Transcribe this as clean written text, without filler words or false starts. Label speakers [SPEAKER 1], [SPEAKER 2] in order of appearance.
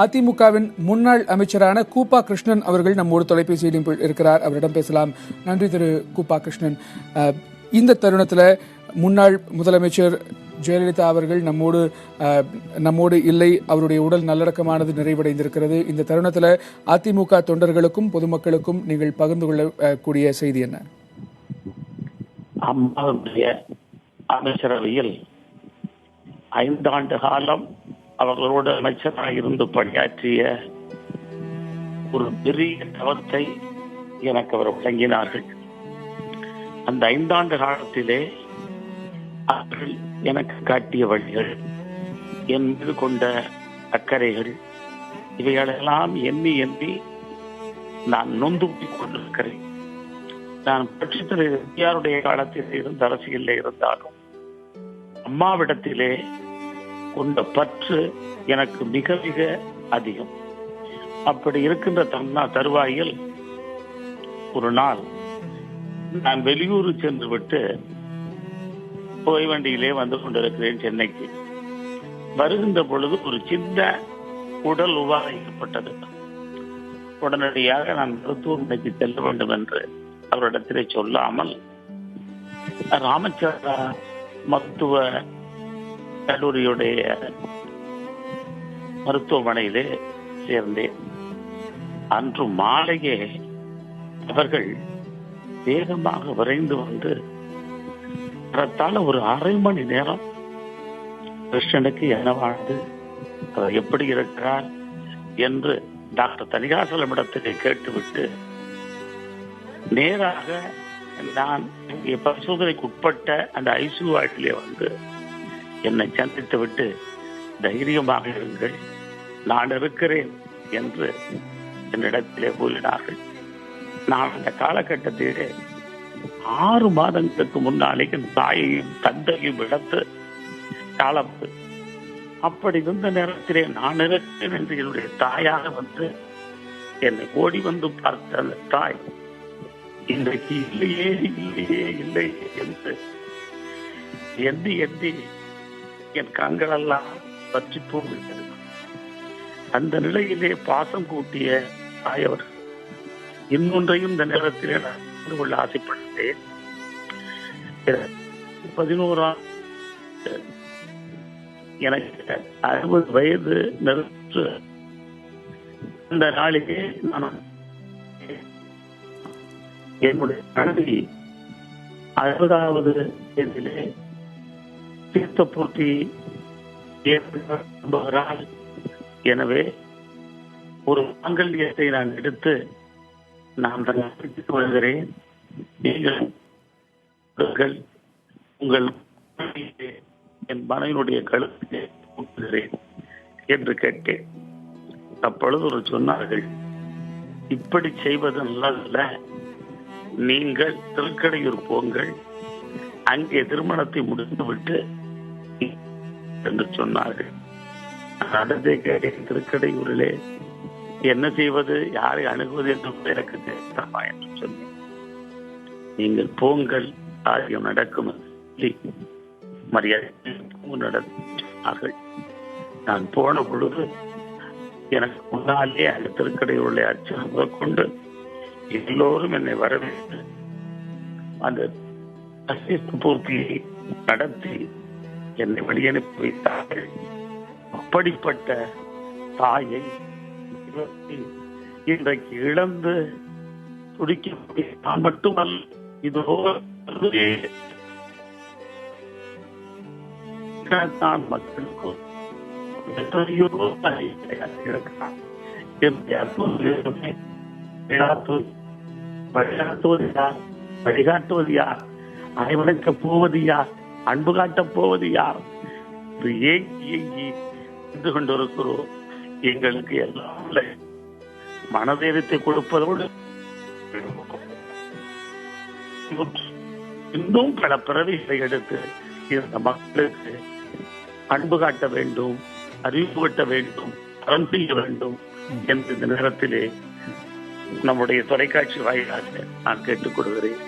[SPEAKER 1] அதிமுகவின் முன்னாள் அமைச்சரான கூப்பா கிருஷ்ணன் அவர்கள் நம்மோடு தொலைபேசியிலும் இருக்கிறார். அவரிடம் பேசலாம். நன்றி திரு கூப்பா கிருஷ்ணன். இந்த தருணத்தில் முன்னாள் முதலமைச்சர் ஜெயலலிதா அவர்கள் நம்மோடு இல்லை. அவருடைய உடல் நல்லடக்கமானது நிறைவடைந்திருக்கிறது. இந்த தருணத்தில் அதிமுக தொண்டர்களுக்கும் பொதுமக்களுக்கும் நீங்கள் பகிர்ந்து கொள்ளக்கூடிய செய்தி என்ன?
[SPEAKER 2] அம்மாவுடைய அமைச்சரவையில் 5 ஆண்டு காலம் அவர்களோடு அமைச்சராக இருந்து பணியாற்றிய ஒரு பெரிய தவத்தை எனக்கு அவர் வழங்கினார்கள். அந்த 5 ஆண்டு காலத்திலே அவர்கள் எனக்கு காட்டிய வழிகள், என் மீது கொண்ட அக்கறைகள், இவைகளெல்லாம் எண்ணி எண்ணி நான் நொந்து கொண்டிருக்கிறேன். நான் புரட்சித் தலைவர் எம்ஜிஆருடைய காலத்தில் இருந்த அரசியலில் இருந்தாலும் அம்மாவிடத்திலே கொண்ட பற்று எனக்கு மிக மிக அதிகம். அப்படி இருக்கின்ற தருவாயில் ஒரு நாள் நான் வெளியூர் சென்று விட்டு போய் வண்டியிலே வந்து கொண்டிருக்கிறேன் சென்னைக்கு. வருகின்ற பொழுது ஒரு சின்ன உடல் உபாதை ஏற்பட்டது. உடனடியாக நான் மருத்துவமனைக்கு செல்ல வேண்டும் என்று அவரிடத்திலே சொல்லாமல் ராமச்சந்திரா மருத்துவ கல்லூரியுடைய மருத்துவமனையிலே சேர்ந்தேன். அன்று மாலையே அவர்கள் வேகமாக விரைந்து வந்து அதற்கான ஒரு அரை மணி நேரம் கிருஷ்ணனுக்கு என்னவானது, அவர் எப்படி இருக்கிறார் என்று டாக்டர் தணிகாசலமிடத்திலே கேட்டுவிட்டு நேராக நான் பரிசோதனைக்கு உட்பட்ட அந்த ஐசியூ வார்டிலே வந்து என்னை சந்தித்து விட்டு தைரியமாக இருங்கள், நான் இருக்கிறேன் என்று என்னிடத்திலே கூறினார்கள். நான் அந்த காலகட்டத்திலே 6 மாதங்களுக்கு முன்னாலே என் தாயையும் தந்தையும் இழந்து காலப்பு. அப்படி இருந்த நேரத்திலே நான் இருக்கிறேன் என்று என்னுடைய தாயாக வந்து என்னை ஓடி வந்து பார்த்த அந்த தாய் இன்றைக்கு இல்லையே இல்லையே இல்லை என்று எந்தி எந்தி என் கண்களெல்லாம் பற்றி போகிறது. அந்த நிலையிலே பாசம் கூட்டிய தாயவர் இன்னொன்றையும் இந்த நேரத்திலே நான் அறிந்து கொள்ள ஆசைப்பட்டேன். 11ஆம் எனக்கு 60 வயது நிறுத்து அந்த நாளிலே நான் என்னுடைய கல்வி 60வது வயதிலே தீர்த்த போட்டி ஏற்படுகிறார். எனவே ஒரு மாங்கல்யத்தை நான் எடுத்து நான் பிடித்து வருகிறேன். நீங்கள் உங்கள் என் மனைவினுடைய கழுத்தை ஊட்டுகிறேன் என்று கேட்டேன். அப்பொழுது ஒரு சொன்னார்கள், இப்படி செய்வது நல்லதல்ல, நீங்கள் திருக்கடையூர் போங்கள், அங்கே திருமணத்தை முடிந்துவிட்டு என்று சொன்னார்கள். நடந்தே கேட்டேன். திருக்கடையூரிலே என்ன செய்வது, யாரை அணுகுவது என்று எனக்கு தெரியுமா என்று சொன்னேன். நீங்கள் போங்கள், காரியம் நடக்கும் மரியாதை நடந்தார்கள். நான் போன பொழுது எனக்கு முன்னாலே அந்த திருக்கடையூரிலே அர்ச்சனை கொண்டு எல்லோரும் என்னை வரவேற்று அந்த பூர்த்தியை நடத்தி என்னை வழியனுப்பி வைத்தார்கள். அப்படிப்பட்ட தாயை இன்றைக்கு இழந்து துடிக்க நான் மட்டுமல்ல, இதோ நான் மக்களுக்கும் எத்தனையோ வழிகாட்டுவது யார், அரவணைக்கப் போவது யார், அன்பு காட்டப் போவது யார் ஏங்கி ஏங்கி இருந்து கொண்டிருக்கிறோம். எங்களுக்கு எல்லாம் மனதைரியத்தை கொடுப்பதோடு இன்னும் பல பிறவிகளை எடுத்து இந்த மக்களுக்கு அன்பு காட்ட வேண்டும், அறிவு கட்ட வேண்டும், அறம் செய்ய வேண்டும் என்று இந்த நேரத்திலே நம்முடைய தொலைக்காட்சி வாயிலாக நான் கேட்டுக் கொள்கிறேன்.